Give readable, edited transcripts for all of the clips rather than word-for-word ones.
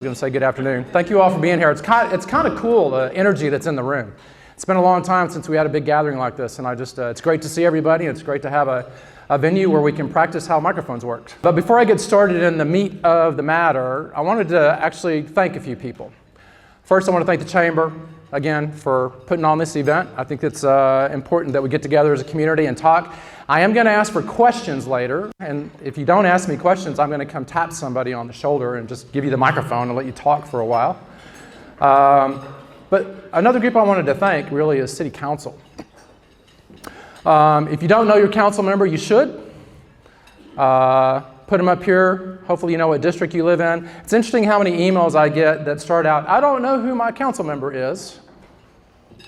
I'm going to say good afternoon. Thank you all for being here. It's kind of cool, the energy that's in the room. It's been a long time since we had a big gathering like this, and it's great to see everybody. It's great to have a venue where we can practice how microphones work. But before I get started in the meat of the matter, I wanted to actually thank a few people. First, I want to thank the Chamber, again, for putting on this event. I think it's important that we get together as a community and talk. I am going to ask for questions later, and if you don't ask me questions, I'm going to come tap somebody on the shoulder and just give you the microphone and let you talk for a while. But another group I wanted to thank really is City Council. If you don't know your council member, you should. Put them up here. Hopefully you know what district you live in. It's interesting how many emails I get that start out, I don't know who my council member is.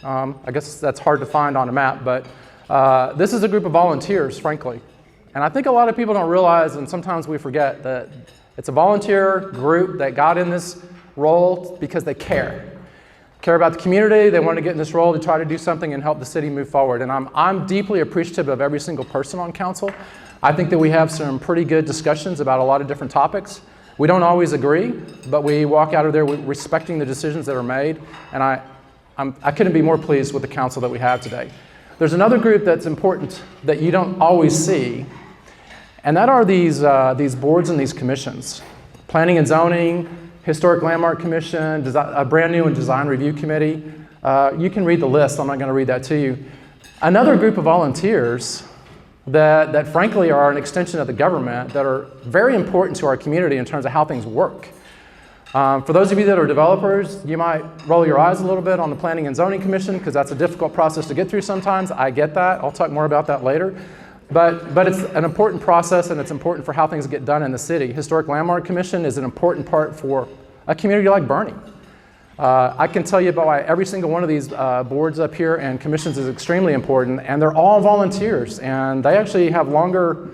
I guess that's hard to find on a map, but this is a group of volunteers, frankly. And I think a lot of people don't realize, and sometimes we forget, that it's a volunteer group that got in this role because they care about the community. They want to get in this role to try to do something and help the city move forward. And I'm deeply appreciative of every single person on council. I think that we have some pretty good discussions about a lot of different topics. We don't always agree, but we walk out of there respecting the decisions that are made. And I couldn't be more pleased with the council that we have today. There's another group that's important that you don't always see, and that are these boards and these commissions. Planning and Zoning, Historic Landmark Commission, a brand new and Design Review Committee. You can read the list, I'm not going to read that to you. Another group of volunteers that frankly are an extension of the government that are very important to our community in terms of how things work. For those of you that are developers, you might roll your eyes a little bit on the Planning and Zoning Commission because that's a difficult process to get through sometimes. I get that. I'll talk more about that later. But it's an important process, and it's important for how things get done in the city. Historic Landmark Commission is an important part for a community like Bernie. I can tell you about why every single one of these boards up here and commissions is extremely important, and they're all volunteers, and they actually have longer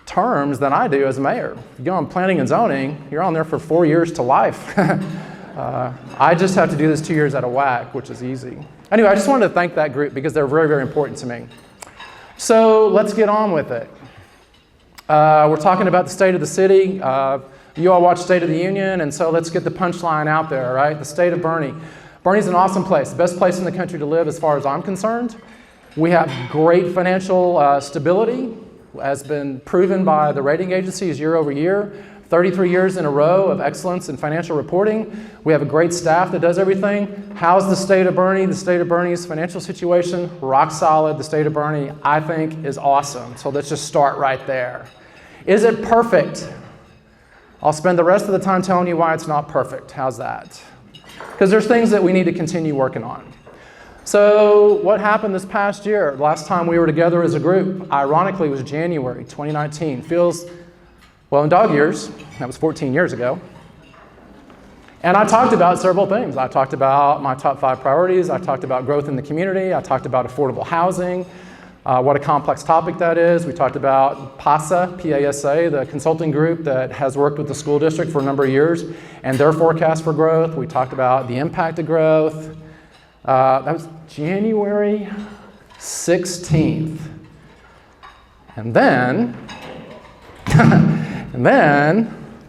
terms than I do as mayor. You go on Planning and Zoning, you're on there for 4 years to life. I just have to do this 2 years at a whack, which is easy. Anyway, I just wanted to thank that group because they're very, very important to me. So let's get on with it. We're talking about the state of the city. You all watch State of the Union, and so let's get the punchline out there, right? The state of Bernie. Bernie's an awesome place, the best place in the country to live as far as I'm concerned. We have great financial stability, has been proven by the rating agencies year over year. 33 years in a row of excellence in financial reporting. We have a great staff that does everything. How's the state of Bernie? The state of Bernie's financial situation, rock solid. The state of Bernie, I think, is awesome. So let's just start right there. Is it perfect? I'll spend the rest of the time telling you why it's not perfect. How's that? Because there's things that we need to continue working on. So what happened this past year? Last time we were together as a group, ironically, was January 2019. Feels, well, in dog years, that was 14 years ago. And I talked about several things. I talked about my top 5 priorities. I talked about growth in the community. I talked about affordable housing, what a complex topic that is. We talked about PASA, P-A-S-A, the consulting group that has worked with the school district for a number of years, and their forecast for growth. We talked about the impact of growth. That was January 16th. And then,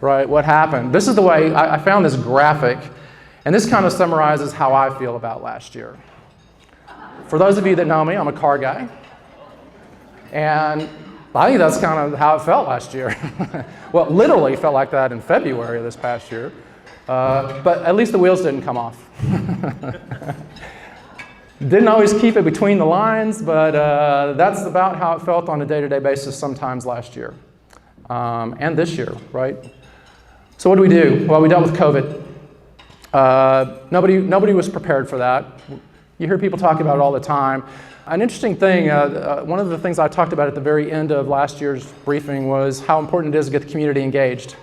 right, what happened? This is the way, I found this graphic, and this kind of summarizes how I feel about last year. For those of you that know me, I'm a car guy. And I think that's kind of how it felt last year. Well, it literally felt like that in February of this past year. But at least the wheels didn't come off. Didn't always keep it between the lines, but that's about how it felt on a day-to-day basis sometimes last year. And this year, right? So what do we do? Well, we dealt with COVID. Nobody was prepared for that. You hear people talk about it all the time. An interesting thing, one of the things I talked about at the very end of last year's briefing was how important it is to get the community engaged.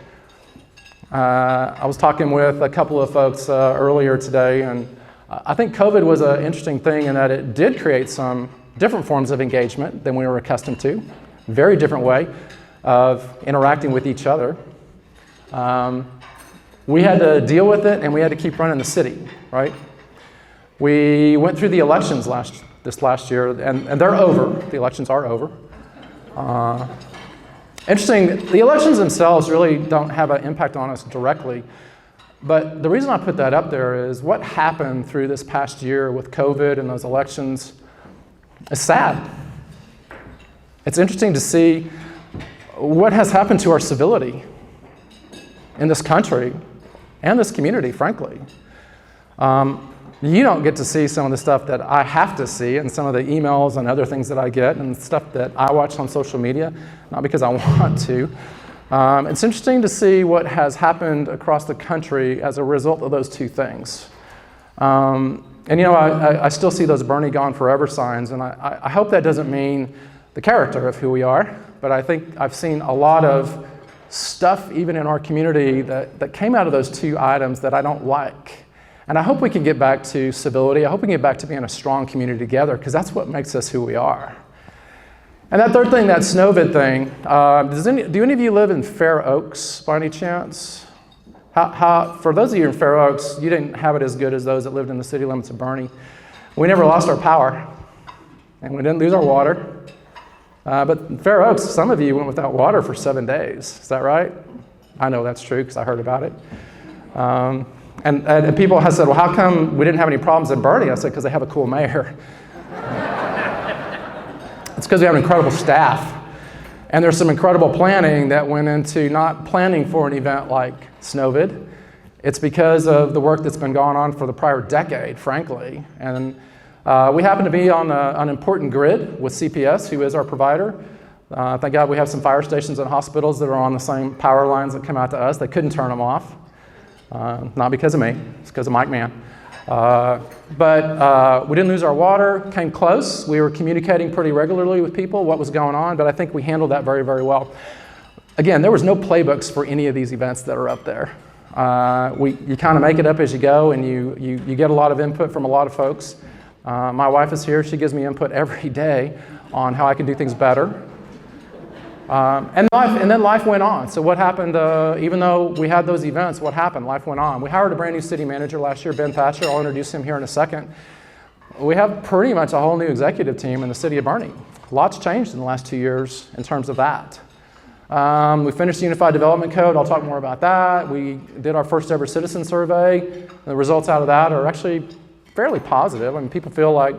I was talking with a couple of folks earlier today, and I think COVID was an interesting thing in that it did create some different forms of engagement than we were accustomed to. Very different way of interacting with each other. We had to deal with it, and we had to keep running the city, right? We went through the elections this last year, and they're over. The elections are over. Interesting, the elections themselves really don't have an impact on us directly. But the reason I put that up there is what happened through this past year with COVID and those elections is sad. It's interesting to see what has happened to our civility in this country and this community, frankly. You don't get to see some of the stuff that I have to see and some of the emails and other things that I get and stuff that I watch on social media, not because I want to. It's interesting to see what has happened across the country as a result of those two things. And you know, I still see those Bernie gone forever signs, and I hope that doesn't mean the character of who we are, but I think I've seen a lot of stuff even in our community that came out of those two items that I don't like. And I hope we can get back to civility. I hope we can get back to being a strong community together, because that's what makes us who we are. And that third thing, that Snowvid thing, do any of you live in Fair Oaks by any chance? For those of you in Fair Oaks, you didn't have it as good as those that lived in the city limits of Bernie. We never lost our power, and we didn't lose our water. But in Fair Oaks, some of you went without water for 7 days. Is that right? I know that's true because I heard about it. And people have said, well, how come we didn't have any problems in Bernie? I said, because they have a cool mayor. It's because we have an incredible staff. And there's some incredible planning that went into not planning for an event like Snowvid. It's because of the work that's been going on for the prior decade, frankly. And we happen to be on an important grid with CPS, who is our provider. Thank God we have some fire stations and hospitals that are on the same power lines that come out to us. They couldn't turn them off. Not because of me, it's because of Mike Mann. But we didn't lose our water, came close. We were communicating pretty regularly with people what was going on, but I think we handled that very, very well. Again, there was no playbooks for any of these events that are up there. You kind of make it up as you go, and you get a lot of input from a lot of folks. My wife is here. She gives me input every day on how I can do things better. And then life went on. So what happened, even though we had those events, what happened? Life went on. We hired a brand new city manager last year, Ben Thatcher. I'll introduce him here in a second. We have pretty much a whole new executive team in the city of Bernie. Lots changed in the last 2 years in terms of that. We finished the Unified Development Code. I'll talk more about that. We did our first ever citizen survey. The results out of that are actually fairly positive. I mean, people feel like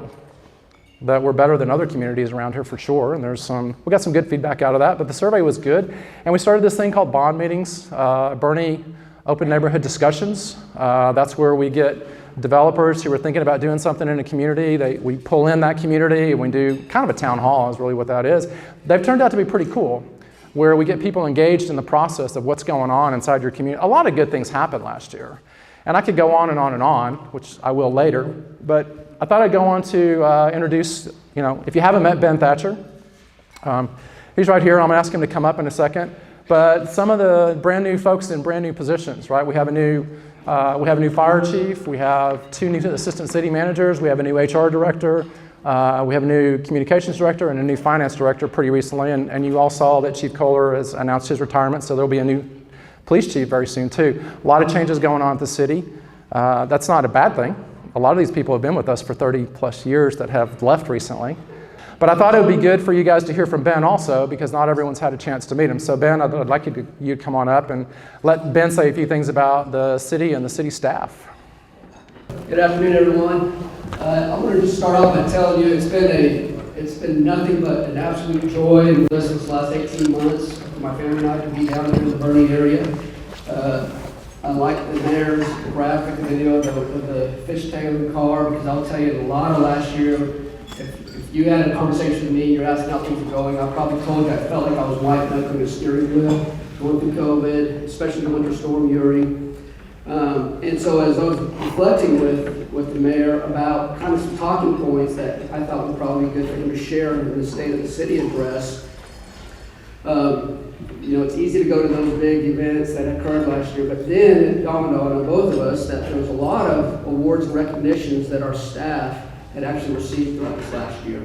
that we're better than other communities around here for sure, and we got some good feedback out of that, but the survey was good. And we started this thing called bond meetings, Bernie Open Neighborhood Discussions. That's where we get developers who are thinking about doing something in a community. We pull in that community and we do kind of a town hall is really what that is. They've turned out to be pretty cool, where we get people engaged in the process of what's going on inside your community. A lot of good things happened last year. And I could go on and on and on, which I will later, but I thought I'd go on to introduce, if you haven't met Ben Thatcher, he's right here. I'm gonna ask him to come up in a second. But some of the brand new folks in brand new positions, right? We have a new fire chief. We have 2 new assistant city managers. We have a new HR director. We have a new communications director and a new finance director pretty recently. And you all saw that Chief Kohler has announced his retirement, so there'll be a new police chief very soon too. A lot of changes going on at the city. That's not a bad thing. A lot of these people have been with us for 30 plus years that have left recently. But I thought it would be good for you guys to hear from Ben also, because not everyone's had a chance to meet him. So Ben, I'd like you to come on up and let Ben say a few things about the city and the city staff. Good afternoon, everyone. I wanted to start off by telling you it's been nothing but an absolute joy and bliss this last 18 months for my family and I to be down here in the Bernie area. I like the mayor's graphic video of the fishtail in the car, because I'll tell you, a lot of last year, if you had a conversation with me, you're asking how things are going, I probably told you I felt like I was white knuckling a steering wheel, going through COVID, especially the winter storm Uri. And so as I was reflecting with the mayor about kind of some talking points that I thought would probably be good for him to share in the State of the City address, it's easy to go to those big events that occurred last year, but then it dawned on both of us that there was a lot of awards and recognitions that our staff had actually received throughout this last year.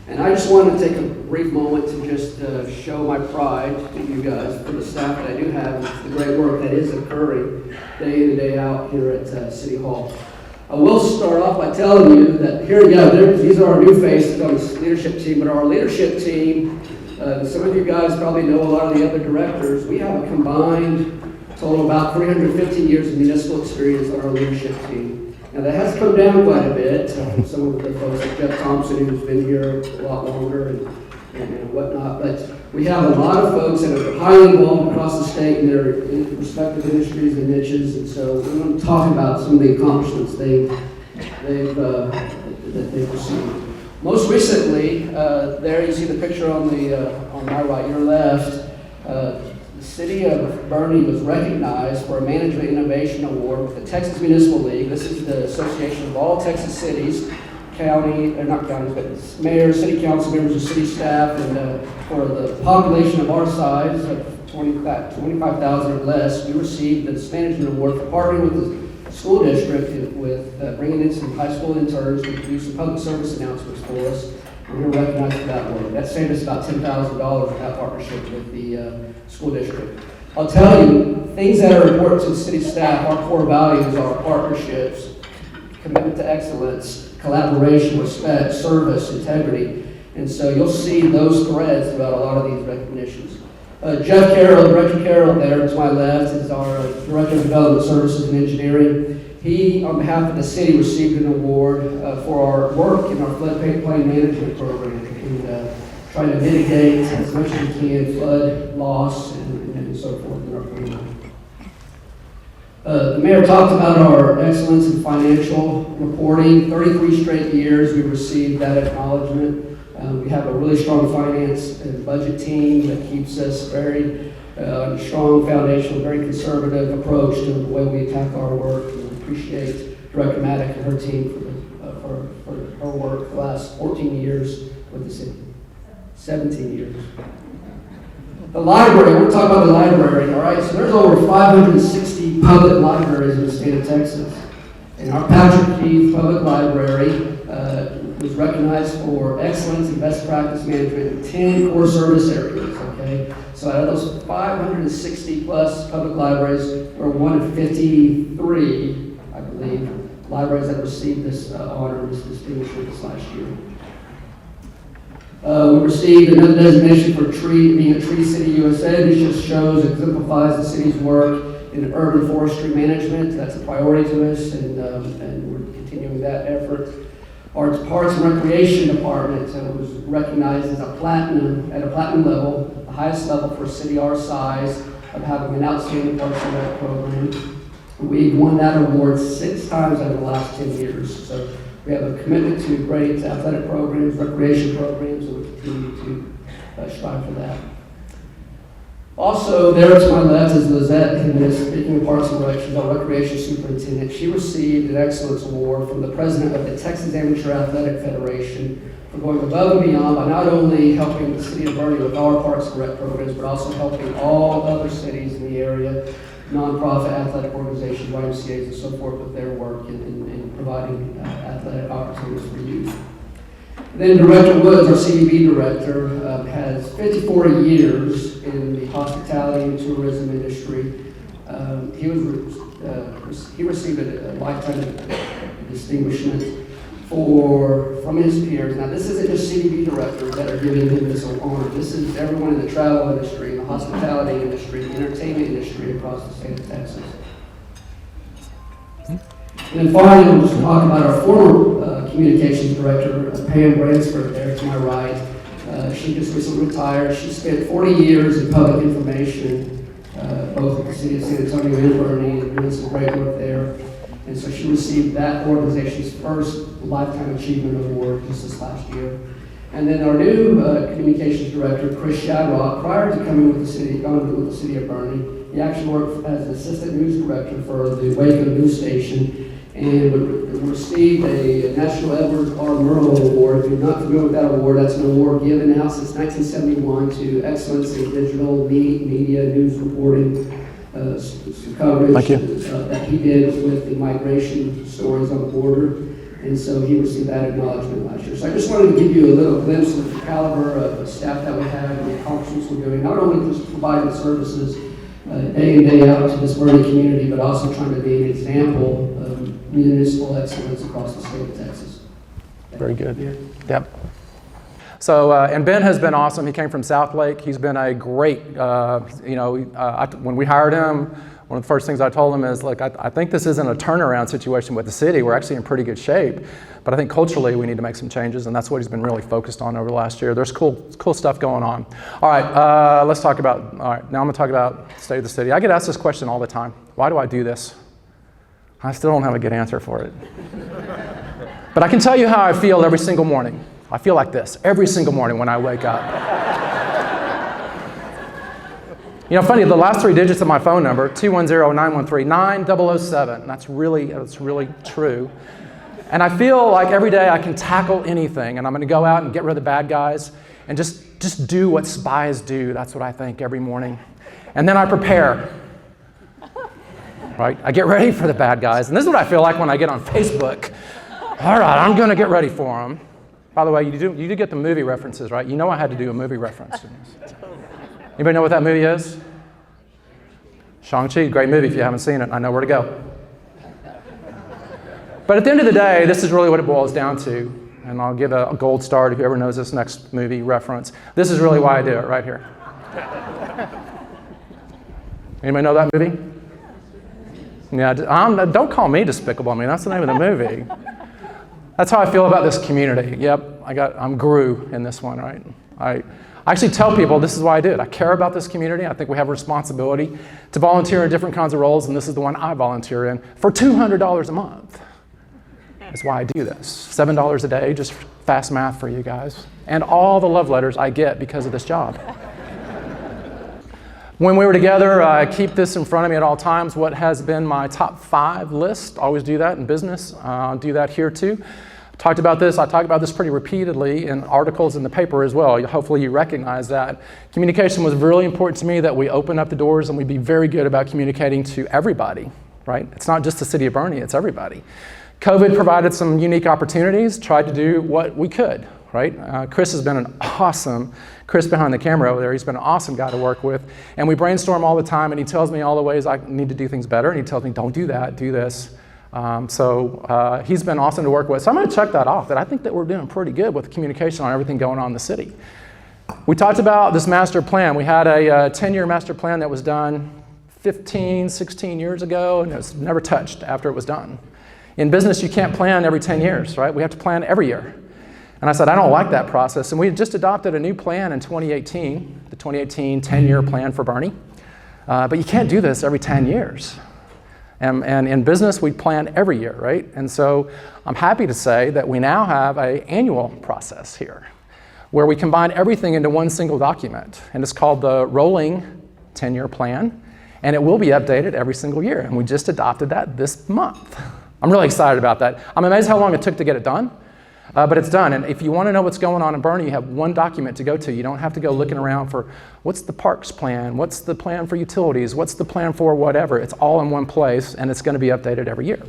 And I just wanted to take a brief moment to just show my pride to you guys for the staff that I do have, and the great work that is occurring day in and day out here at City Hall. I will start off by telling you that here we go, these are our new faces on this leadership team, but our leadership team, some of you guys probably know a lot of the other directors. We have a combined total about 315 years of municipal experience on our leadership team. Now that has come down quite a bit. Some of the folks like Jeff Thompson, who's been here a lot longer and whatnot, but we have a lot of folks that are highly involved across the state in their respective industries and niches, and so we're going to talk about some of the accomplishments that they've received. Most recently, there you see the picture on my right, your left. The city of Bernie was recognized for a Management Innovation Award with the Texas Municipal League. This is the association of all Texas cities, not counties, but mayors, city council members, and city staff, and for the population of our size, of 25,000 or less, we received this management award for partnering with the school district with bringing in some high school interns to do some public service announcements for us. And we were recognized for that work. That saved us about $10,000 with that partnership with the school district. I'll tell you, things that are important to the city staff, our core values are partnerships, commitment to excellence, collaboration, respect, service, integrity. And so you'll see those threads throughout a lot of these recognitions. Jeff Carroll, Director Carroll there to my left, is our Director of Development Services and Engineering. He, on behalf of the city, received an award for our work in our floodplain management program and trying to mitigate as much as we can flood loss and so forth in our program. The mayor talked about our excellence in financial reporting. 33 straight years we've received that acknowledgement. We have a really strong finance and budget team that keeps us very strong foundation, very conservative approach to the way we attack our work. We appreciate Director Maddock and her team for her work the last 14 years with the city. 17 years. The library, we're talking about the library, all right? So there's over 560 public libraries in the state of Texas. And our Patrick Keith Public Library was recognized for excellence in best practice management in 10 core service areas, okay? So out of those 560 plus public libraries, we're one of 53, I believe, libraries that received this honor, this distinction this last year. We received another designation for being a Tree City USA. This just shows, exemplifies the city's work in urban forestry management. That's a priority to us, and we're continuing that effort. Our Parks and Recreation Department was recognized as at a platinum level, the highest level for a city our size, of having an outstanding Parks and Rec program. We've won that award 6 times over the last 10 years. So we have a commitment to great athletic programs, recreation programs, and we continue to strive for that. Also, there to my left is Lizette Hennis, speaking of Parks and Rec, she's our recreation superintendent. She received an excellence award from the president of the Texas Amateur Athletic Federation for going above and beyond by not only helping the city of Bernie with our Parks and Rec programs, but also helping all other cities in the area, nonprofit athletic organizations, YMCAs, and so forth with their work in providing athletic opportunities for youth. Then Director Woods, our CDB director, has 54 years in the hospitality and tourism industry. He received a lifetime distinguishment from his peers. Now, this isn't just CDB directors that are giving him this honor. This is everyone in the travel industry, the hospitality industry, the entertainment industry across the state of Texas. And then finally, we'll just talk about our former communications director, Pam Bransford, there to my right. She just recently retired. She spent 40 years in public information, both at the city of San Antonio and Bernie, and doing some great work there. And so she received that organization's first Lifetime Achievement Award just this last year. And then our new communications director, Chris Shadrock, prior to coming with the city of Bernie, he actually worked as an assistant news director for the Waco news station, and received a National Edward R. Murrow Award. If you're not familiar with that award, that's an award given out since 1971 to excellence in digital media news reporting coverage that he did with the migration stories on the border. And so he received that acknowledgement last year. So I just wanted to give you a little glimpse of the caliber of the staff that we have and the accomplishments we're doing, not only just providing services day in, day out to this Bernie community, but also trying to be an example of municipal excellence across the state of Texas. Very good. Yep. So, and Ben has been awesome. He came from South Lake. He's been a great, when we hired him, one of the first things I told him is, look, I think this isn't a turnaround situation with the city. We're actually in pretty good shape, but I think culturally we need to make some changes, and that's what he's been really focused on over the last year. There's cool stuff going on. All right, let's talk about, now I'm gonna talk about state of the city. I get asked this question all the time. Why do I do this? I still don't have a good answer for it. But I can tell you how I feel every single morning. I feel like this every single morning when I wake up. You know, funny, the last 3 digits of my phone number, 210-913-9007. That's really true. And I feel like every day I can tackle anything, and I'm gonna go out and get rid of the bad guys and just do what spies do. That's what I think every morning. And then I prepare, right? I get ready for the bad guys. And this is what I feel like when I get on Facebook. All right, I'm gonna get ready for them. By the way, you do get the movie references, right? You know I had to do a movie reference. Anybody know what that movie is? Shang-Chi, great movie if you haven't seen it. I know where to go. But at the end of the day, this is really what it boils down to. And I'll give a gold star to whoever knows this next movie reference. This is really why I do it, right here. Anybody know that movie? Yeah, don't call me despicable. I mean, that's the name of the movie. That's how I feel about this community. Yep, I'm Gru in this one, right? I actually tell people this is why I do it. I care about this community. I think we have a responsibility to volunteer in different kinds of roles, and this is the one I volunteer in for $200 a month. That's why I do this. $7 a day, just fast math for you guys. And all the love letters I get because of this job. When we were together, I keep this in front of me at all times, what has been my top 5 list. Always do that in business. I'll do that here too. I talk about this pretty repeatedly in articles in the paper as well. Hopefully you recognize that. Communication was really important to me, that we open up the doors and we be very good about communicating to everybody, right? It's not just the city of Boerne, it's everybody. COVID provided some unique opportunities, tried to do what we could, right? Chris has been an awesome, Chris behind the camera over there, he's been an awesome guy to work with. And we brainstorm all the time, and he tells me all the ways I need to do things better, and he tells me, don't do that, do this. He's been awesome to work with. So I'm gonna check that off, that I think that we're doing pretty good with communication on everything going on in the city. We talked about this master plan. We had a 10-year master plan that was done 15, 16 years ago, and it was never touched after it was done. In business, you can't plan every 10 years, right? We have to plan every year. And I said, I don't like that process. And we had just adopted a new plan in 2018, the 2018 10-year plan for Boerne. But you can't do this every 10 years. And in business, we plan every year, right? And so I'm happy to say that we now have an annual process here where we combine everything into one single document. And it's called the rolling 10-year plan. And it will be updated every single year. And we just adopted that this month. I'm really excited about that. I'm amazed how long it took to get it done. But it's done, and if you want to know what's going on in Boerne, you have one document to go to. You don't have to go looking around for what's the parks plan, what's the plan for utilities, what's the plan for whatever. It's all in one place, and it's going to be updated every year.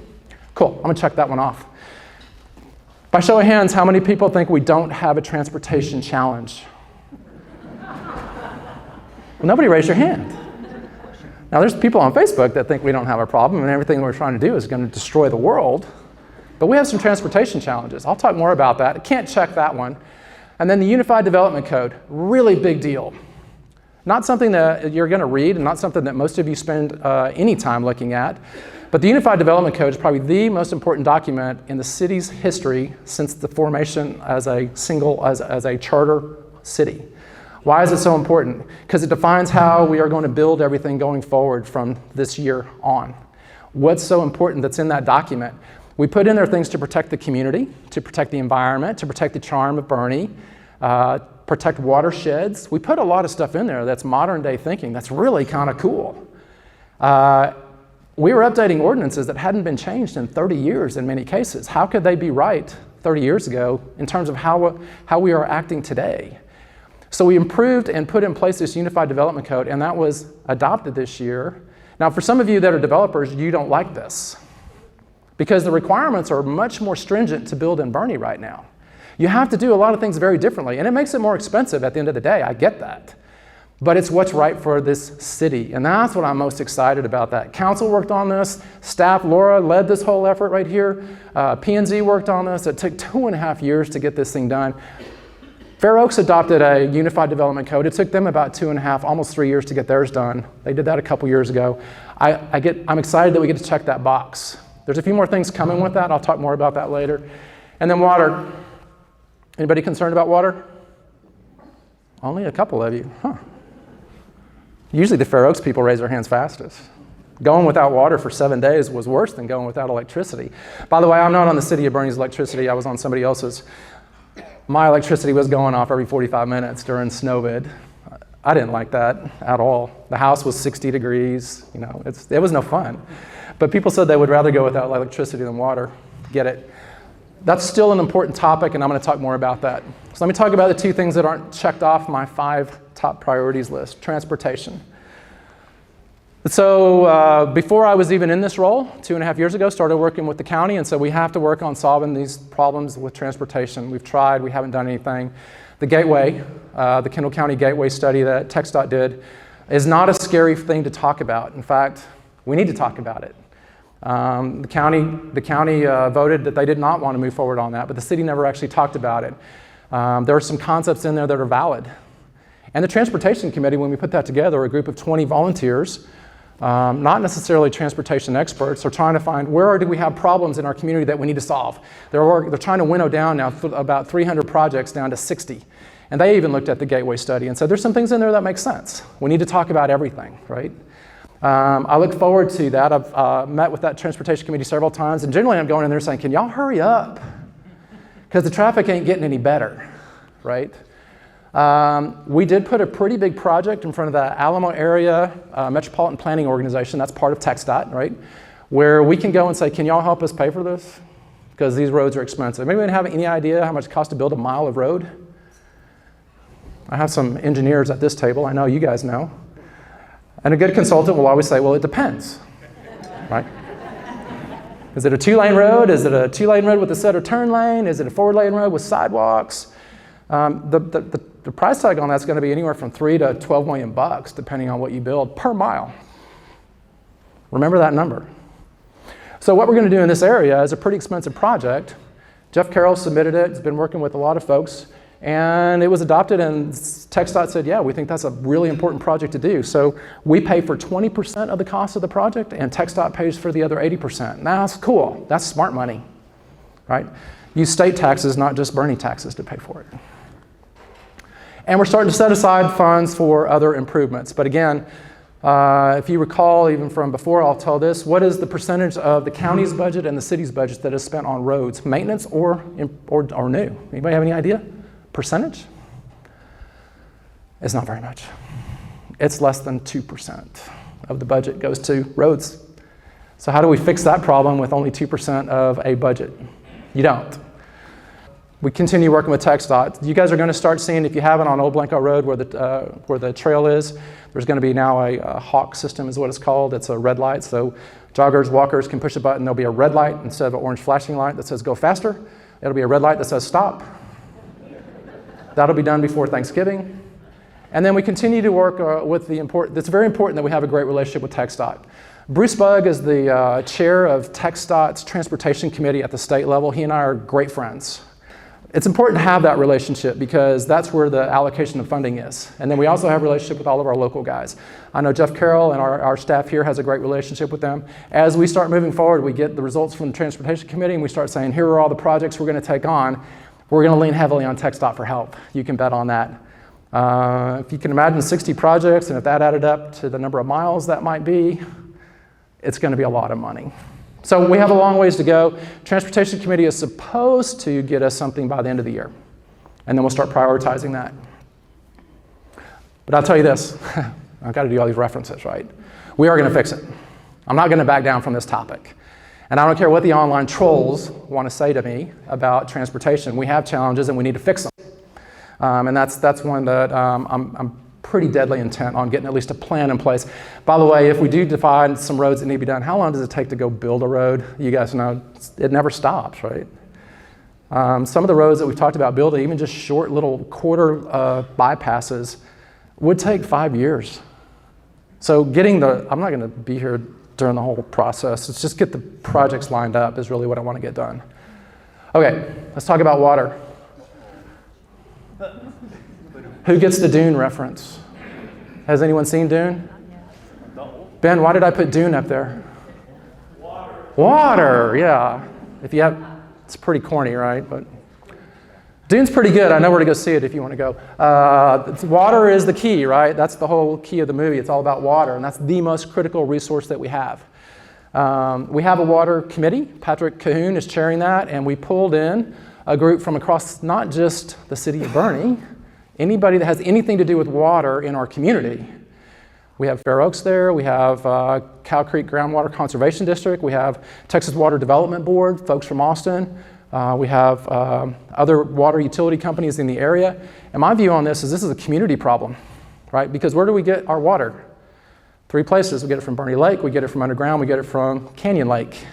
Cool, I'm going to check that one off. By show of hands, how many people think we don't have a transportation challenge? Well, nobody raised your hand. Now, there's people on Facebook that think we don't have a problem, and everything we're trying to do is going to destroy the world. But we have some transportation challenges. I'll talk more about that. I can't check that one. And then the Unified Development Code, really big deal. Not something that you're going to read, and not something that most of you spend any time looking at. But the Unified Development Code is probably the most important document in the city's history since the formation as a charter city. Why is it so important? Because it defines how we are going to build everything going forward from this year on. What's so important that's in that document? We put in there things to protect the community, to protect the environment, to protect the charm of Boerne, protect watersheds. We put a lot of stuff in there that's modern day thinking. That's really kind of cool. We were updating ordinances that hadn't been changed in 30 years in many cases. How could they be right 30 years ago in terms of how we are acting today? So we improved and put in place this Unified Development Code, and that was adopted this year. Now, for some of you that are developers, you don't like this, because the requirements are much more stringent to build in Boerne right now. You have to do a lot of things very differently, and it makes it more expensive at the end of the day. I get that. But it's what's right for this city, and that's what I'm most excited about. That council worked on this, staff, Laura led this whole effort right here, P&Z worked on this. It took 2.5 years to get this thing done. Fair Oaks adopted a Unified Development Code. It took them about 2.5, almost 3 years to get theirs done. They did that a couple years ago. I'm excited that we get to check that box. There's a few more things coming with that. I'll talk more about that later. And then water. Anybody concerned about water? Only a couple of you, huh? Usually the Fair Oaks people raise their hands fastest. Going without water for 7 days was worse than going without electricity. By the way, I'm not on the City of Bernie's electricity. I was on somebody else's. My electricity was going off every 45 minutes during snowvid. I didn't like that at all. The house was 60 degrees. You know, it was no fun. But people said they would rather go without electricity than water. Get it? That's still an important topic, and I'm going to talk more about that. So let me talk about the two things that aren't checked off my 5 top priorities list. Transportation. So before I was even in this role, 2.5 years ago, started working with the county, and so we have to work on solving these problems with transportation. We've tried, we haven't done anything. The Gateway, the Kendall County Gateway study that TxDOT did, is not a scary thing to talk about. In fact, we need to talk about it. The county voted that they did not want to move forward on that, but the city never actually talked about it. There are some concepts in there that are valid. And the Transportation Committee, when we put that together, a group of 20 volunteers, not necessarily transportation experts, are trying to find where do we have problems in our community that we need to solve. They're trying to winnow down now about 300 projects down to 60. And they even looked at the Gateway study and said there's some things in there that make sense. We need to talk about everything, right? I look forward to that. I've met with that Transportation Committee several times, and generally I'm going in there saying, can y'all hurry up? Because the traffic ain't getting any better, right? We did put a pretty big project in front of the Alamo Area Metropolitan Planning Organization, that's part of TxDOT, right? Where we can go and say, can y'all help us pay for this? Because these roads are expensive. Maybe we don't have any idea how much it costs to build a mile of road. I have some engineers at this table, I know you guys know. And a good consultant will always say, well, it depends, right? Is it a 2-lane road? Is it a 2-lane road with a center turn lane? Is it a 4-lane road with sidewalks? The price tag on that's going to be anywhere from $3 to $12 million, depending on what you build per mile. Remember that number. So what we're going to do in this area is a pretty expensive project. Jeff Carroll submitted it. He's been working with a lot of folks. And it was adopted, and TxDOT said, yeah, we think that's a really important project to do. So we pay for 20% of the cost of the project, and TxDOT pays for the other 80%. Now, that's cool. That's smart money, right? Use state taxes, not just Bernie taxes, to pay for it. And we're starting to set aside funds for other improvements. But again, if you recall, even from before, I'll tell this, what is the percentage of the county's budget and the city's budget that is spent on roads, maintenance or new? Anybody have any idea? Percentage? It's not very much. It's less than 2% of the budget goes to roads. So how do we fix that problem with only 2% of a budget? You don't. We continue working with TxDOT. You guys are going to start seeing, if you haven't, on Old Blanco Road where the trail is, there's going to be now a hawk system is what it's called. It's a red light, so joggers, walkers can push a button. There'll be a red light instead of an orange flashing light that says go faster. It'll be a red light that says stop. That'll be done before Thanksgiving. And then we continue to work with the important, it's very important that we have a great relationship with TxDOT. Bruce Bugg is the chair of TxDOT's Transportation Committee at the state level. He and I are great friends. It's important to have that relationship because that's where the allocation of funding is. And then we also have a relationship with all of our local guys. I know Jeff Carroll and our staff here has a great relationship with them. As we start moving forward, we get the results from the Transportation Committee and we start saying, here are all the projects we're going to take on. We're going to lean heavily on TxDOT for help. You can bet on that. If you can imagine 60 projects, and if that added up to the number of miles that might be, it's going to be a lot of money. So we have a long ways to go. Transportation Committee is supposed to get us something by the end of the year. And then we'll start prioritizing that. But I'll tell you this, I've got to do all these references, right? We are going to fix it. I'm not going to back down from this topic. And I don't care what the online trolls want to say to me about transportation. We have challenges and we need to fix them. And that's one that I'm pretty deadly intent on getting at least a plan in place. By the way, if we do define some roads that need to be done, how long does it take to go build a road? You guys know it never stops, right? Some of the roads that we've talked about building, even just short little quarter bypasses, would take 5 years. So I'm not going to be here during the whole process. Let's just get the projects lined up is really what I want to get done. Okay, let's talk about water. Who gets the Dune reference? Has anyone seen Dune? Ben, why did I put dune up there? Water, yeah. If you have, it's pretty corny, right? But dune's pretty good. I know where to go see it if you want to go. Water is the key, right? That's the whole key of the movie. It's all about water, and that's the most critical resource that we have. We have a water committee. Patrick Cahoon is chairing that, and we pulled in a group from across not just the city of Boerne, anybody that has anything to do with water in our community. We have Fair Oaks there, we have Cow Creek Groundwater Conservation District, we have Texas Water Development Board, folks from Austin, we have other water utility companies in the area. And my view on this is a community problem, right? Because where do we get our water? 3 places. We get it from Boerne Lake, we get it from underground, we get it from Canyon Lake.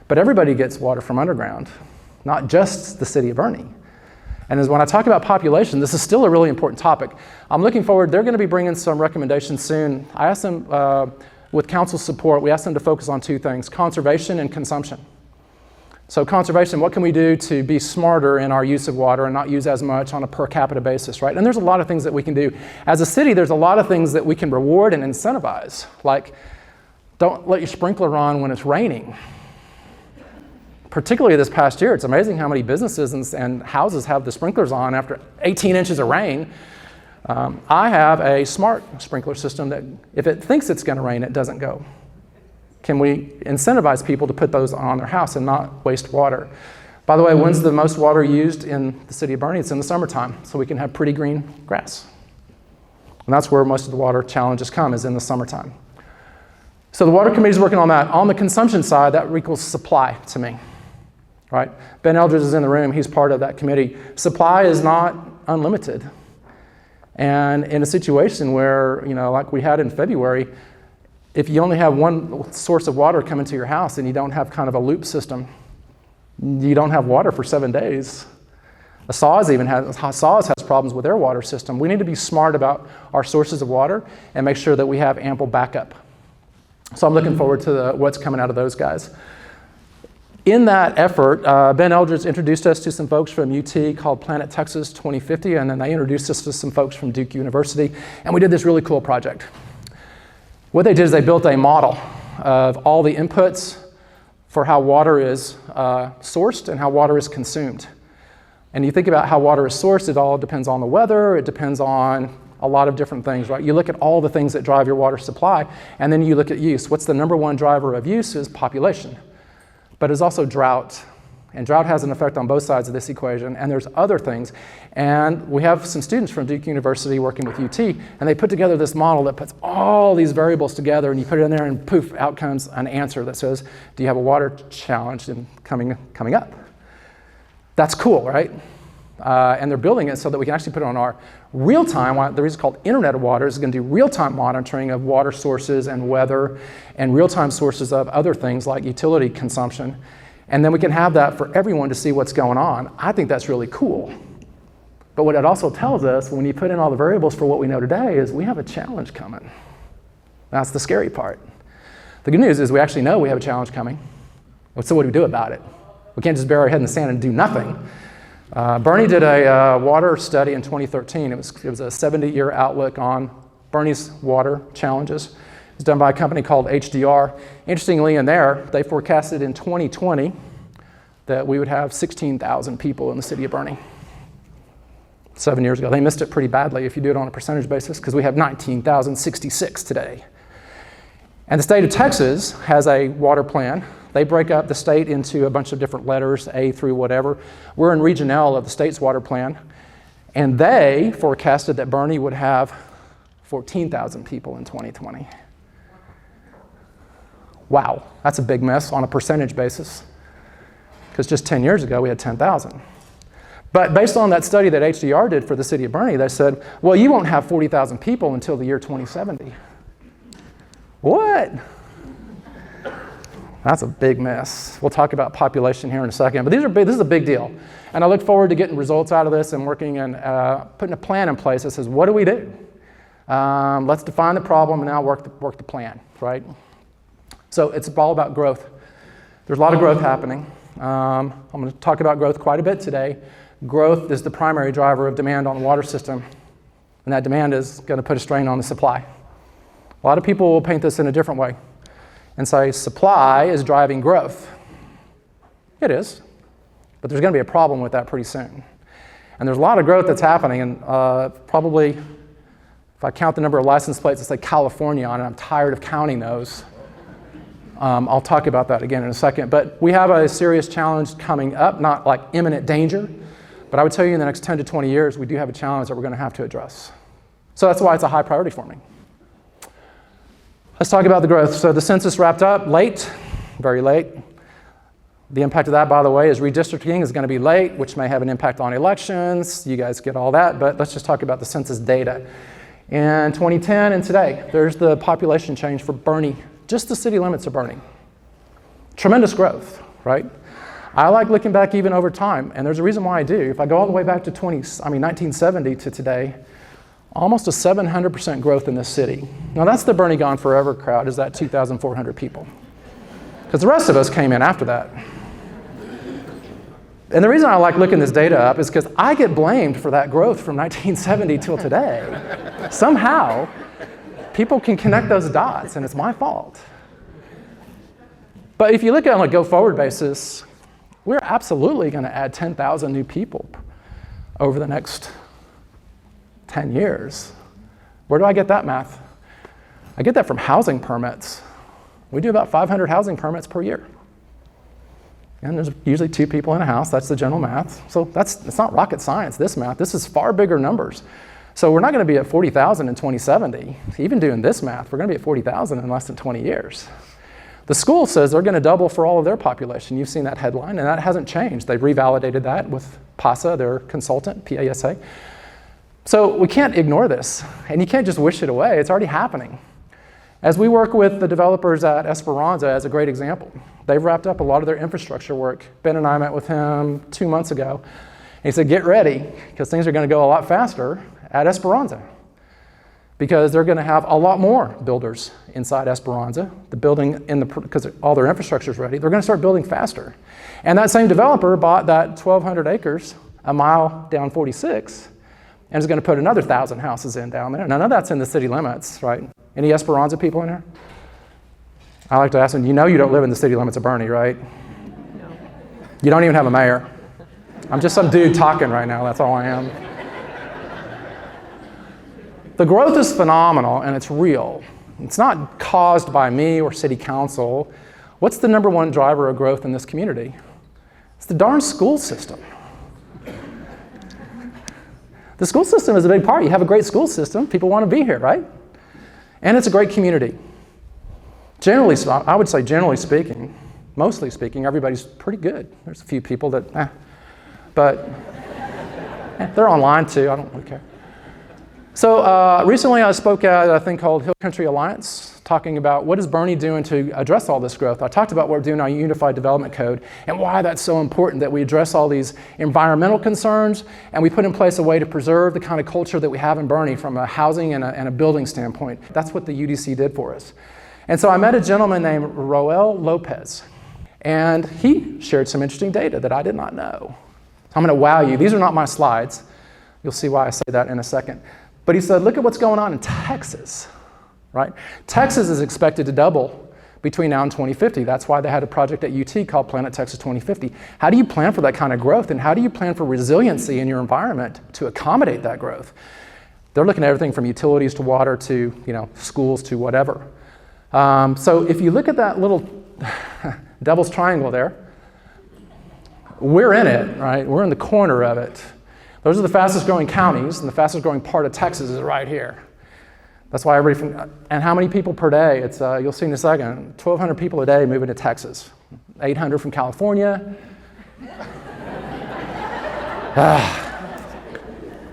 But everybody gets water from underground, not just the city of Boerne. And as when I talk about population, this is still a really important topic. I'm looking forward, they're going to be bringing some recommendations soon. I asked them, with council support, we asked them to focus on 2 things, conservation and consumption. So conservation, what can we do to be smarter in our use of water and not use as much on a per capita basis, right? And there's a lot of things that we can do. As a city, there's a lot of things that we can reward and incentivize, like don't let your sprinkler on when it's raining. Particularly this past year, it's amazing how many businesses and houses have the sprinklers on after 18 inches of rain. I have a smart sprinkler system that if it thinks it's going to rain, it doesn't go. Can we incentivize people to put those on their house and not waste water? By the way, when's the most water used in the city of Boerne? It's in the summertime, so we can have pretty green grass. And that's where most of the water challenges come, is in the summertime. So the water committee is working on that. On the consumption side, that equals supply to me. Right? Ben Eldridge is in the room, he's part of that committee. Supply is not unlimited. And in a situation where, like we had in February, if you only have one source of water coming to your house and you don't have kind of a loop system, you don't have water for 7 days. Saws has problems with their water system. We need to be smart about our sources of water and make sure that we have ample backup. So I'm looking forward to what's coming out of those guys. In that effort, Ben Eldridge introduced us to some folks from UT called Planet Texas 2050, and then they introduced us to some folks from Duke University, and we did this really cool project. What they did is they built a model of all the inputs for how water is sourced and how water is consumed. And you think about how water is sourced, it all depends on the weather, it depends on a lot of different things, right? You look at all the things that drive your water supply, and then you look at use. What's the number one driver of use is population. But it's also drought. And drought has an effect on both sides of this equation, and there's other things. And we have some students from Duke University working with UT, and they put together this model that puts all these variables together, and you put it in there, and poof, out comes an answer that says, do you have a water challenge coming up? That's cool, right? And they're building it so that we can actually put it on our real-time, the reason it's called Internet of Water is going to do real-time monitoring of water sources and weather and real-time sources of other things like utility consumption. And then we can have that for everyone to see what's going on. I think that's really cool. But what it also tells us, when you put in all the variables for what we know today, is we have a challenge coming. That's the scary part. The good news is we actually know we have a challenge coming. So what do we do about it? We can't just bury our head in the sand and do nothing. Boerne did a water study in 2013. It was a 70-year outlook on Boerne's water challenges. It was done by a company called HDR. Interestingly, in there, they forecasted in 2020 that we would have 16,000 people in the city of Boerne. 7 years ago. They missed it pretty badly if you do it on a percentage basis, because we have 19,066 today. And the state of Texas has a water plan. They break up the state into a bunch of different letters, A through whatever. We're in Region L of the state's water plan. And they forecasted that Boerne would have 14,000 people in 2020. Wow, that's a big miss on a percentage basis. Because just 10 years ago, we had 10,000. But based on that study that HDR did for the city of Boerne, they said, well, you won't have 40,000 people until the year 2070. What? That's a big mess. We'll talk about population here in a second, but this is a big deal. And I look forward to getting results out of this and working and putting a plan in place that says, what do we do? Let's define the problem and now work the plan, right? So it's all about growth. There's a lot of growth happening. I'm going to talk about growth quite a bit today. Growth is the primary driver of demand on the water system, and that demand is going to put a strain on the supply. A lot of people will paint this in a different way and say supply is driving growth. It is, but there's going to be a problem with that pretty soon. And there's a lot of growth that's happening, and probably, if I count the number of license plates that say California on it, I'm tired of counting those. I'll talk about that again in a second. But we have a serious challenge coming up, not like imminent danger, but I would tell you in the next 10 to 20 years, we do have a challenge that we're going to have to address. So that's why it's a high priority for me. Let's talk about the growth. So the census wrapped up late, very late. The impact of that, by the way, is redistricting is going to be late, which may have an impact on elections. You guys get all that, but let's just talk about the census data. In 2010 and today, there's the population change for Boerne, just the city limits of Boerne. Tremendous growth, right? I like looking back even over time, and there's a reason why I do. If I go all the way back to 1970 to today, almost a 700% growth in this city. Now that's the Boerne Gone Forever crowd, is that 2,400 people. Because the rest of us came in after that. And the reason I like looking this data up is because I get blamed for that growth from 1970 till today. Somehow, people can connect those dots, and it's my fault. But if you look at it on a go-forward basis, we're absolutely going to add 10,000 new people over the next 10 years. Where do I get that math? I get that from housing permits. We do about 500 housing permits per year. And there's usually 2 people in a house. That's the general math. So it's not rocket science, this math. This is far bigger numbers. So we're not going to be at 40,000 in 2070. Even doing this math, we're going to be at 40,000 in less than 20 years. The school says they're going to double for all of their population. You've seen that headline, and that hasn't changed. They've revalidated that with PASA, their consultant, PASA. So we can't ignore this, and you can't just wish it away. It's already happening. As we work with the developers at Esperanza as a great example, they've wrapped up a lot of their infrastructure work. Ben and I met with him 2 months ago. And he said, get ready, because things are going to go a lot faster at Esperanza, because they're going to have a lot more builders inside Esperanza. The building, because all their infrastructure is ready, they're going to start building faster. And that same developer bought that 1,200 acres a mile down 46, and is going to put another 1,000 houses in down there. None of that's in the city limits, right? Any Esperanza people in here? I like to ask them, you know you don't live in the city limits of Boerne, right? No. You don't even have a mayor. I'm just some dude talking right now, that's all I am. The growth is phenomenal and it's real. It's not caused by me or city council. What's the number one driver of growth in this community? It's the darn school system. The school system is a big part. You have a great school system, people want to be here, right? And it's a great community. Generally, I would say generally speaking, mostly speaking, everybody's pretty good. There's a few people that, but they're online too, I don't really care. So recently I spoke at a thing called Hill Country Alliance, talking about what is Boerne doing to address all this growth. I talked about what we're doing on Unified Development Code and why that's so important that we address all these environmental concerns and we put in place a way to preserve the kind of culture that we have in Boerne from a housing and a building standpoint. That's what the UDC did for us. And so I met a gentleman named Roel Lopez, and he shared some interesting data that I did not know. I'm going to wow you. These are not my slides. You'll see why I say that in a second. But he said, look at what's going on in Texas, right? Texas is expected to double between now and 2050. That's why they had a project at UT called Planet Texas 2050. How do you plan for that kind of growth, and how do you plan for resiliency in your environment to accommodate that growth? They're looking at everything from utilities to water to schools to whatever. So if you look at that little devil's triangle there, we're in it, right? We're in the corner of it. Those are the fastest growing counties, and the fastest growing part of Texas is right here. That's why and how many people per day? It's, you'll see in a second, 1,200 people a day moving to Texas. 800 from California.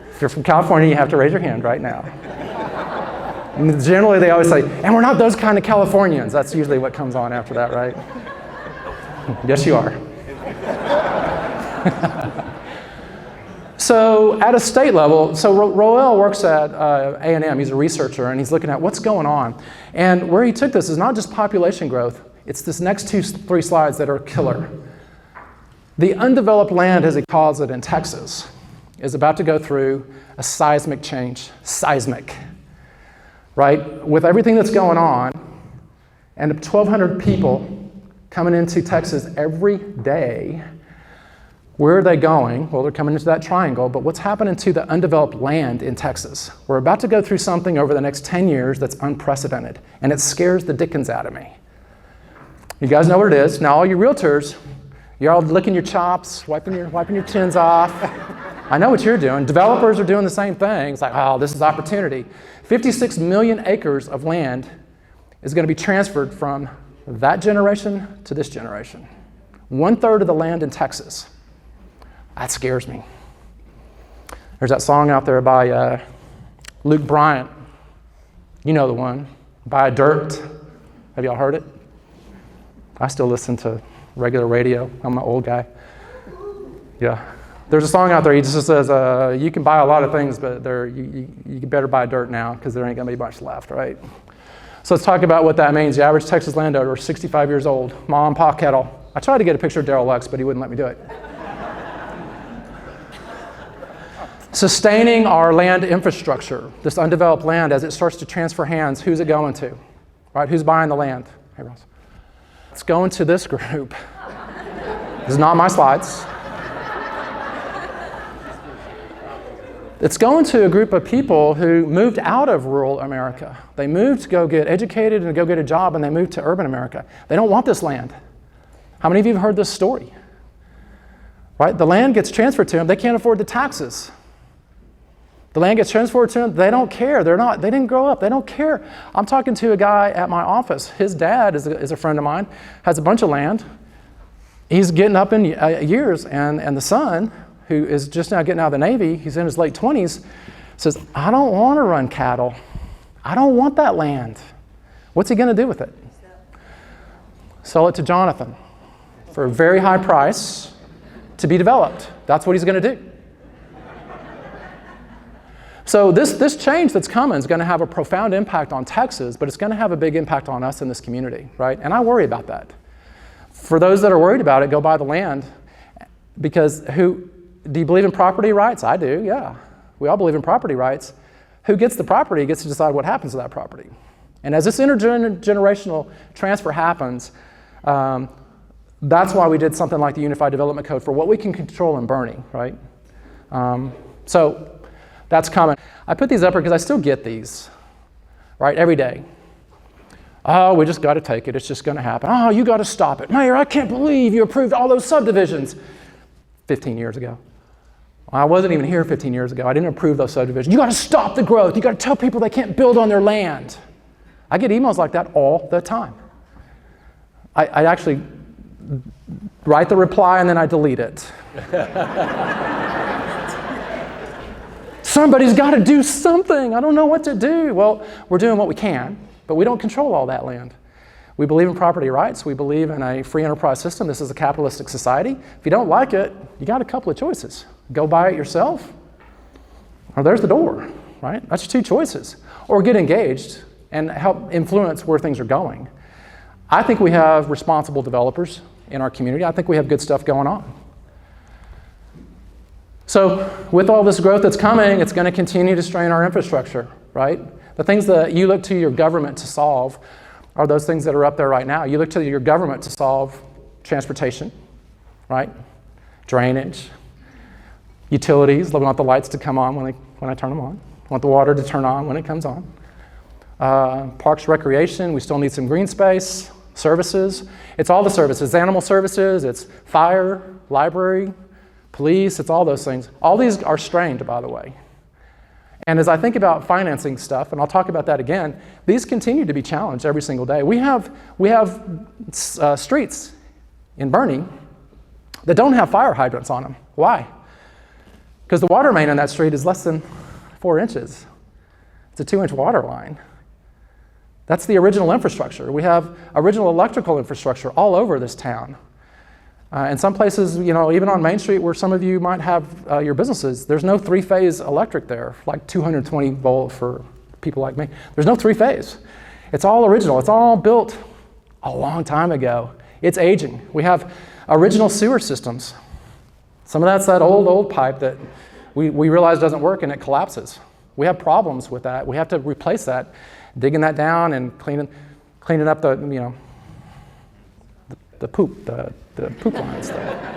If you're from California, you have to raise your hand right now. And generally, they always say, and we're not those kind of Californians. That's usually what comes on after that, right? Yes, you are. So at a state level, so Roel works at A&M. He's a researcher, and he's looking at what's going on. And where he took this is not just population growth. It's this next 3 slides that are killer. The undeveloped land, as he calls it in Texas, is about to go through a seismic change. Seismic. right? With everything that's going on, and 1,200 people coming into Texas every day, where are they going? Well, they're coming into that triangle, but what's happening to the undeveloped land in Texas? We're about to go through something over the next 10 years that's unprecedented, and it scares the dickens out of me. You guys know what it is. Now, all you realtors, you're all licking your chops, wiping your chins off. I know what you're doing. Developers are doing the same thing. It's like, oh, this is opportunity. 56 million acres of land is going to be transferred from that generation to this generation. 1/3 of the land in Texas. That scares me. There's that song out there by Luke Bryant. You know the one. Buy Dirt. Have y'all heard it? I still listen to regular radio. I'm an old guy. Yeah. There's a song out there. He just says, you can buy a lot of things, but you better buy dirt now because there ain't going to be much left, right? So let's talk about what that means. The average Texas landowner is 65 years old, mom, pa kettle. I tried to get a picture of Darrell Lux, but he wouldn't let me do it. Sustaining our land infrastructure, this undeveloped land, as it starts to transfer hands, who's it going to? Right? Who's buying the land? Hey, Ross. It's going to this group. This is not my slides. It's going to a group of people who moved out of rural America. They moved to go get educated and go get a job, and they moved to urban America. They don't want this land. How many of you have heard this story? Right? The land gets transferred to them. They can't afford the taxes. The land gets transferred to them. They don't care. They didn't grow up. They don't care. I'm talking to a guy at my office. His dad is a friend of mine, has a bunch of land. He's getting up in years, and the son, who is just now getting out of the Navy, he's in his late 20s, says, I don't want to run cattle. I don't want that land. What's he going to do with it? Sell it to Jonathan for a very high price to be developed. That's what he's going to do. So this change that's coming is going to have a profound impact on Texas, but it's going to have a big impact on us in this community, right? And I worry about that. For those that are worried about it, go buy the land, because do you believe in property rights? I do, yeah. We all believe in property rights. Who gets the property gets to decide what happens to that property. And as this intergenerational transfer happens, that's why we did something like the Unified Development Code for what we can control in burning, right? So that's coming. I put these up here because I still get these, right, every day. Oh, we just got to take it. It's just going to happen. Oh, you got to stop it. Mayor, I can't believe you approved all those subdivisions 15 years ago. I wasn't even here 15 years ago. I didn't approve those subdivisions. You got to stop the growth. You got to tell people they can't build on their land. I get emails like that all the time. I actually write the reply and then I delete it. Somebody's got to do something. I don't know what to do. Well, we're doing what we can, but we don't control all that land. We believe in property rights. We believe in a free enterprise system. This is a capitalistic society. If you don't like it, you got a couple of choices. Go buy it yourself, or there's the door, right? That's your two choices. Or get engaged and help influence where things are going. I think we have responsible developers in our community. I think we have good stuff going on. So with all this growth that's coming, it's going to continue to strain our infrastructure, right? The things that you look to your government to solve are those things that are up there right now. You look to your government to solve transportation, right? Drainage, utilities. We want the lights to come on when I turn them on. I want the water to turn on when it comes on. Parks, recreation, we still need some green space, services. It's all the services, animal services, it's fire, library, police, it's all those things. All these are strained, by the way. And as I think about financing stuff, and I'll talk about that again, these continue to be challenged every single day. We have streets in Bernie that don't have fire hydrants on them. Why? Because the water main on that street is less than 4 inches. It's a 2-inch water line. That's the original infrastructure. We have original electrical infrastructure all over this town. In some places, you know, even on Main Street where some of you might have your businesses, there's no 3-phase electric there, like 220 volt for people like me. There's no 3-phase. It's all original. It's all built a long time ago. It's aging. We have original sewer systems. Some of that's that old pipe that we realize doesn't work and it collapses. We have problems with that. We have to replace that. digging that down and cleaning up the, the poop lines there.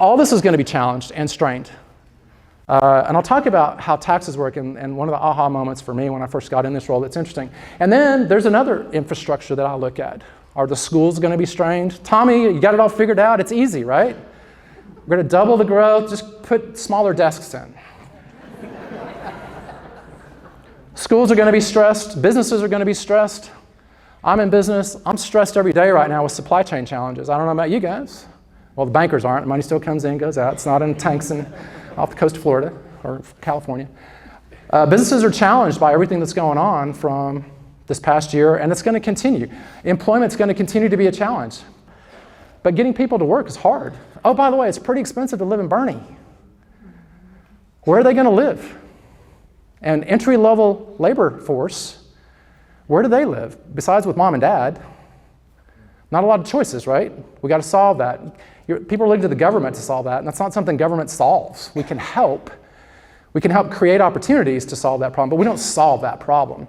All this is going to be challenged and strained. And I'll talk about how taxes work and one of the aha moments for me when I first got in this role that's interesting. And then there's another infrastructure that I look at. Are the schools going to be strained? Tommy, you got it all figured out? It's easy, right? We're going to double the growth, just put smaller desks in. Schools are going to be stressed. Businesses are going to be stressed. I'm in business. I'm stressed every day right now with supply chain challenges. I don't know about you guys. Well, the bankers aren't. Money still comes in, goes out. It's not in tanks off the coast of Florida or California. Businesses are challenged by everything that's going on from this past year, and it's going to continue. Employment's going to continue to be a challenge. But getting people to work is hard. Oh, by the way, it's pretty expensive to live in Bernie. Where are they going to live? And entry-level labor force, where do they live? Besides with mom and dad, not a lot of choices, right? We got to solve that. People are looking to the government to solve that, and that's not something government solves. We can help create opportunities to solve that problem, but we don't solve that problem.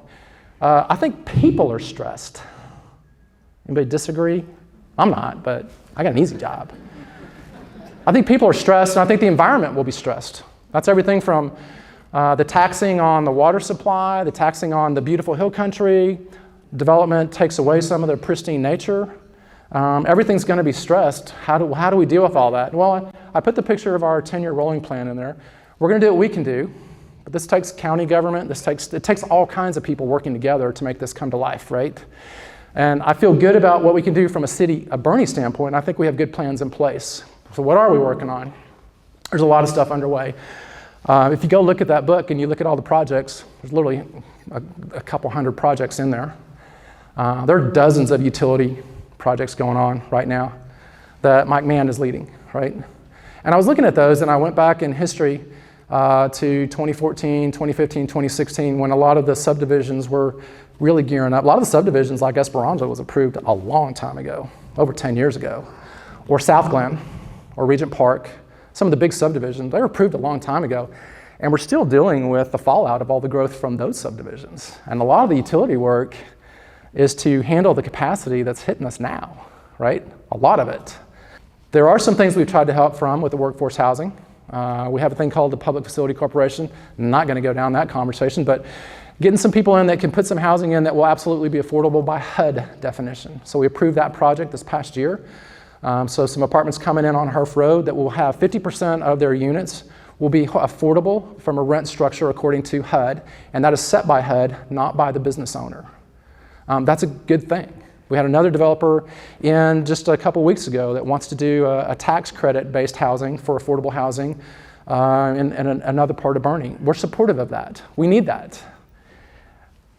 I think people are stressed. Anybody disagree? I'm not, but I got an easy job. I think people are stressed, and I think the environment will be stressed. That's everything from the taxing on the water supply, the taxing on the beautiful hill country. Development takes away some of their pristine nature. Everything's going to be stressed. How do we deal with all that? Well, I put the picture of our 10-year rolling plan in there. We're going to do what we can do, but this takes county government. It takes all kinds of people working together to make this come to life, right? And I feel good about what we can do from a Bernie standpoint. I think we have good plans in place. So what are we working on? There's a lot of stuff underway. If you go look at that book and you look at all the projects, there's literally a couple hundred projects in there. There are dozens of utility projects going on right now that Mike Mann is leading, right? And I was looking at those and I went back in history to 2014, 2015, 2016 when a lot of the subdivisions were really gearing up. A lot of the subdivisions like Esperanza was approved a long time ago, over 10 years ago. Or South Glen or Regent Park. Some of the big subdivisions, they were approved a long time ago. And we're still dealing with the fallout of all the growth from those subdivisions. And a lot of the utility work is to handle the capacity that's hitting us now, right? A lot of it. There are some things we've tried to help from with the workforce housing. We have a thing called the Public Facility Corporation. I'm not going to go down that conversation, but getting some people in that can put some housing in that will absolutely be affordable by HUD definition. So we approved that project this past year. So some apartments coming in on Herf Road that will have 50% of their units will be affordable from a rent structure according to HUD, and that is set by HUD, not by the business owner. That's a good thing. We had another developer in just a couple weeks ago that wants to do a tax credit-based housing for affordable housing in another part of Bernie. We're supportive of that. We need that.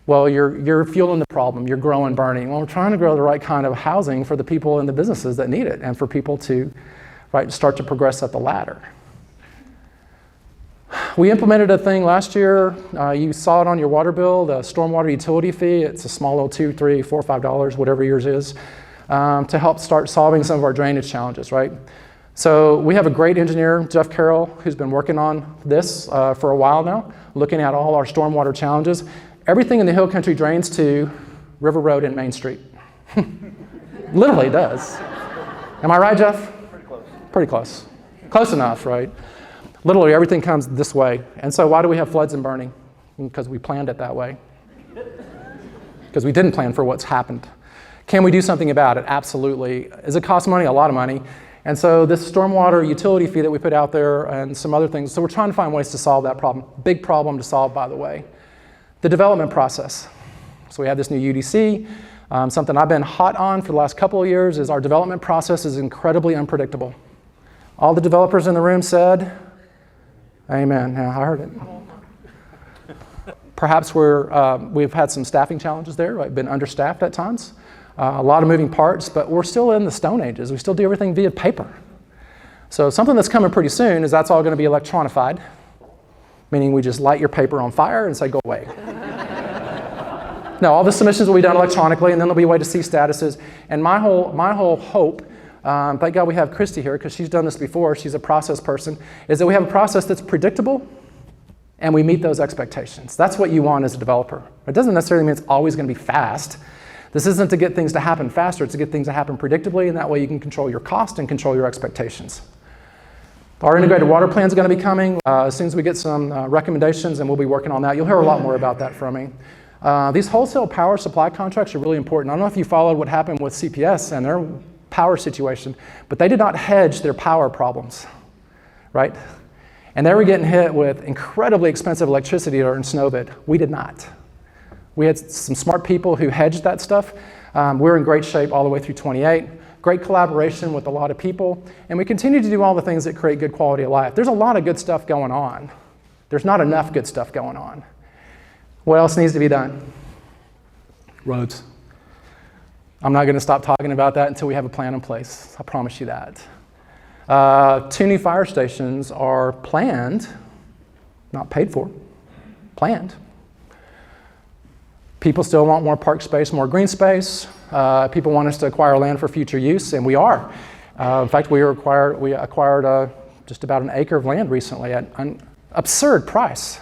Well, you're fueling the problem. You're growing Bernie. Well, we're trying to grow the right kind of housing for the people and the businesses that need it and for people to start to progress up the ladder. We implemented a thing last year. You saw it on your water bill, the stormwater utility fee. It's a small little $2, $3, $4, $5, whatever yours is, to help start solving some of our drainage challenges, right? So we have a great engineer, Jeff Carroll, who's been working on this for a while now, looking at all our stormwater challenges. Everything in the hill country drains to River Road and Main Street. Literally does. Am I right, Jeff? Pretty close. Pretty close. Close enough, right? Literally everything comes this way. And so why do we have floods in Bernie? Because we planned it that way. Because we didn't plan for what's happened. Can we do something about it? Absolutely. Does it cost money? A lot of money. And so this stormwater utility fee that we put out there and some other things, so we're trying to find ways to solve that problem. Big problem to solve, by the way. The development process. So we have this new UDC. Something I've been hot on for the last couple of years is our development process is incredibly unpredictable. All the developers in the room said, amen. Yeah, I heard it. Perhaps we've had some staffing challenges there, right? Been understaffed at times. A lot of moving parts, but we're still in the Stone Ages. We still do everything via paper. So something that's coming pretty soon is that's all going to be electronified, meaning we just light your paper on fire and say, go away. No, all the submissions will be done electronically, and then there'll be a way to see statuses. And my whole hope, thank God we have Christy here because she's done this before, she's a process person, is that we have a process that's predictable and we meet those expectations. That's what you want as a developer. It doesn't necessarily mean it's always going to be fast. This isn't to get things to happen faster, it's to get things to happen predictably, and that way you can control your cost and control your expectations. Our integrated water plan is going to be coming as soon as we get some recommendations, and we'll be working on that. You'll hear a lot more about that from me. These wholesale power supply contracts are really important. I don't know if you followed what happened with CPS and their power situation, but they did not hedge their power problems, right? And they were getting hit with incredibly expensive electricity during Snowvid. We did not. We had some smart people who hedged that stuff. We're in great shape all the way through 28. Great collaboration with a lot of people. And we continue to do all the things that create good quality of life. There's a lot of good stuff going on. There's not enough good stuff going on. What else needs to be done? Roads. I'm not going to stop talking about that until we have a plan in place. I promise you that. 2 new fire stations are planned, not paid for, planned. People still want more park space, more green space. People want us to acquire land for future use, and we are. In fact, we acquired just about an acre of land recently at an absurd price.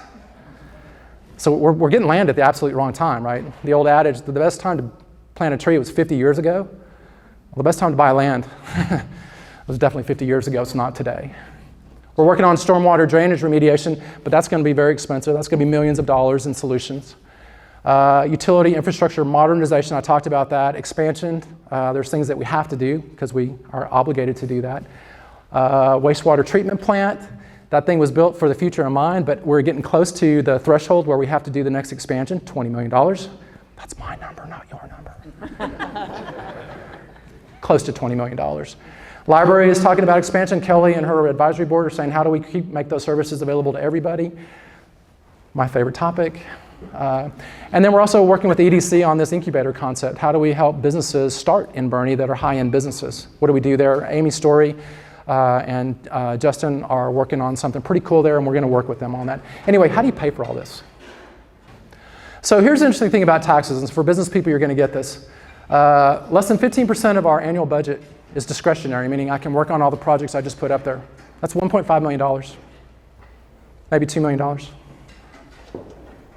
So we're getting land at the absolute wrong time, right? The old adage, the best time to plant a tree was 50 years ago. Well, the best time to buy land was definitely 50 years ago. It's not today. We're working on stormwater drainage remediation, but that's going to be very expensive. That's going to be millions of dollars in solutions. Utility infrastructure modernization, I talked about that. Expansion, there's things that we have to do because we are obligated to do that. Wastewater treatment plant, that thing was built for the future in mind, but we're getting close to the threshold where we have to do the next expansion, $20 million. That's my number, not your number. Close to $20 million. Library is talking about expansion. Kelly and her advisory board are saying, how do we make those services available to everybody? My favorite topic. And then we're also working with EDC on this incubator concept. How do we help businesses start in Boerne that are high-end businesses? What do we do there? Amy Story and Justin are working on something pretty cool there, and we're going to work with them on that. Anyway, how do you pay for all this? So here's the interesting thing about taxes, and for business people, you're going to get this. Less than 15% of our annual budget is discretionary, meaning I can work on all the projects I just put up there. That's $1.5 million, maybe $2 million.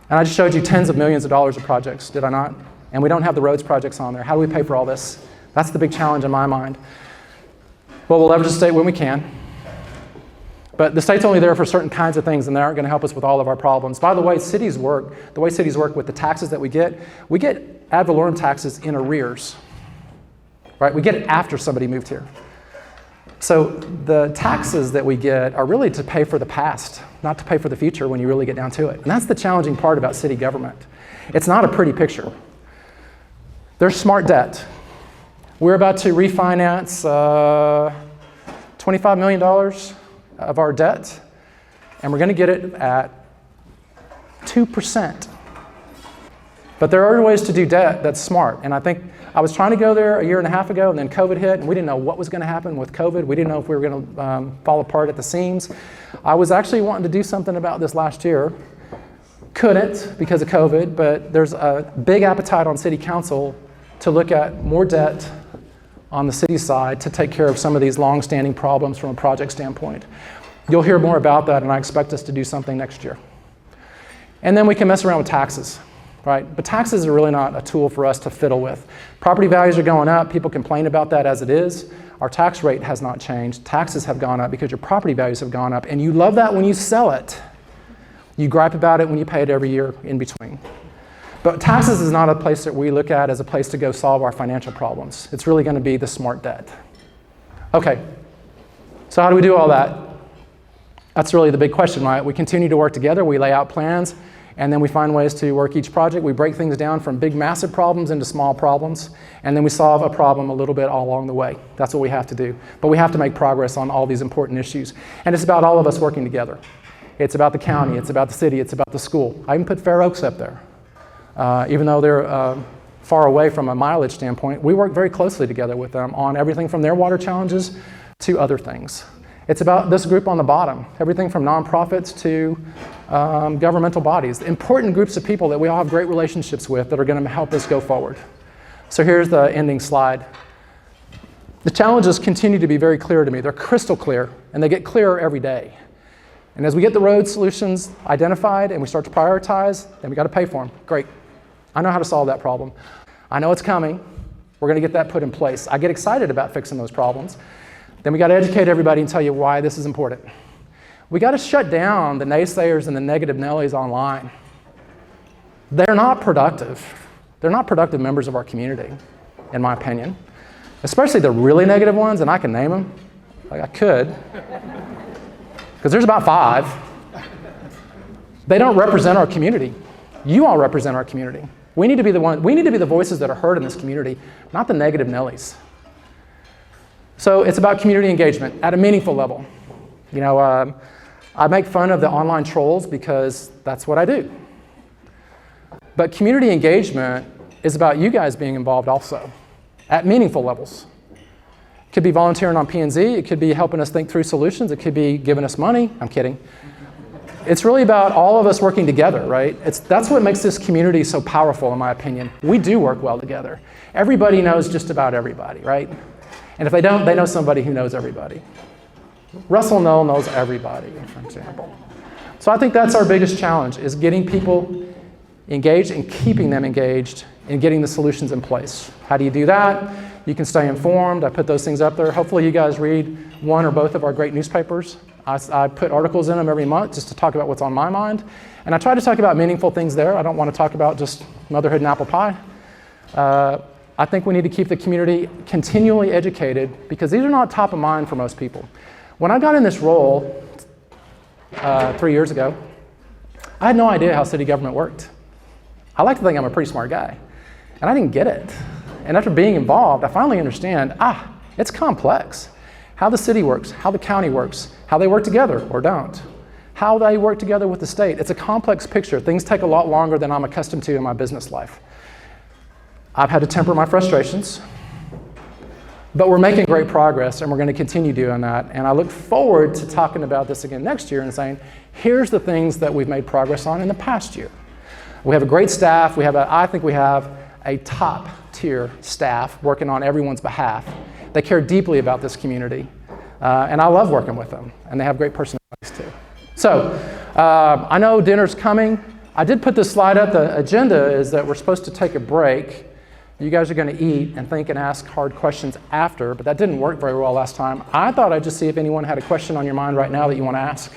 And I just showed you tens of millions of dollars of projects, did I not? And we don't have the roads projects on there. How do we pay for all this? That's the big challenge in my mind. Well, we'll leverage the state when we can. But the state's only there for certain kinds of things, and they aren't going to help us with all of our problems. By the way, cities work with the taxes that we get ad valorem taxes in arrears. Right? We get it after somebody moved here. So the taxes that we get are really to pay for the past, not to pay for the future when you really get down to it. And that's the challenging part about city government. It's not a pretty picture. There's smart debt. We're about to refinance $25 million of our debt, and we're going to get it at 2%. But there are ways to do debt that's smart, and I think I was trying to go there a year and a half ago, and then COVID hit, and we didn't know what was going to happen with COVID. We didn't know if we were going to fall apart at the seams. I was actually wanting to do something about this last year. Couldn't because of COVID, but there's a big appetite on city council to look at more debt on the city side to take care of some of these long-standing problems from a project standpoint. You'll hear more about that, and I expect us to do something next year. And then we can mess around with taxes. Right? But taxes are really not a tool for us to fiddle with. Property values are going up. People complain about that as it is. Our tax rate has not changed. Taxes have gone up because your property values have gone up. And you love that when you sell it. You gripe about it when you pay it every year in between. But taxes is not a place that we look at as a place to go solve our financial problems. It's really going to be the smart debt. Okay, so how do we do all that? That's really the big question, right? We continue to work together. We lay out plans. And then we find ways to work each project. We break things down from big, massive problems into small problems. And then we solve a problem a little bit all along the way. That's what we have to do. But we have to make progress on all these important issues. And it's about all of us working together. It's about the county. It's about the city. It's about the school. I even put Fair Oaks up there. Even though they're far away from a mileage standpoint, we work very closely together with them on everything from their water challenges to other things. It's about this group on the bottom, everything from nonprofits to governmental bodies, important groups of people that we all have great relationships with that are going to help us go forward. So here's the ending slide. The challenges continue to be very clear to me. They're crystal clear, and they get clearer every day. And as we get the road solutions identified and we start to prioritize, then we got to pay for them. Great. I know how to solve that problem. I know it's coming. We're going to get that put in place. I get excited about fixing those problems. Then we got to educate everybody and tell you why this is important. We got to shut down the naysayers and the negative Nellies online. They're not productive. They're not productive members of our community, in my opinion. Especially the really negative ones, and I can name them. Like I could. Because there's about 5. They don't represent our community. You all represent our community. We need to be the voices that are heard in this community, not the negative Nellies. So it's about community engagement at a meaningful level. You know, I make fun of the online trolls because that's what I do. But community engagement is about you guys being involved also at meaningful levels. It could be volunteering on P&Z, it could be helping us think through solutions, it could be giving us money. I'm kidding. It's really about all of us working together, right? That's what makes this community so powerful, in my opinion. We do work well together. Everybody knows just about everybody, right? And if they don't, they know somebody who knows everybody. Russell Knoll knows everybody, for example. So I think that's our biggest challenge, is getting people engaged and keeping them engaged and getting the solutions in place. How do you do that? You can stay informed. I put those things up there. Hopefully you guys read one or both of our great newspapers. I put articles in them every month just to talk about what's on my mind. And I try to talk about meaningful things there. I don't want to talk about just motherhood and apple pie. I think we need to keep the community continually educated because these are not top of mind for most people. When I got in this role 3 years ago, I had no idea how city government worked. I like to think I'm a pretty smart guy, and I didn't get it. And after being involved, I finally understand, it's complex. How the city works, how the county works, how they work together or don't, how they work together with the state. It's a complex picture. Things take a lot longer than I'm accustomed to in my business life. I've had to temper my frustrations, but we're making great progress and we're going to continue doing that. And I look forward to talking about this again next year and saying, here's the things that we've made progress on in the past year. We have a great staff. I think we have a top tier staff working on everyone's behalf. They care deeply about this community. And I love working with them. And they have great personalities too. So I know dinner's coming. I did put this slide up. The agenda is that we're supposed to take a break. You guys are going to eat and think and ask hard questions after, but that didn't work very well last time. I thought I'd just see if anyone had a question on your mind right now that you want to ask.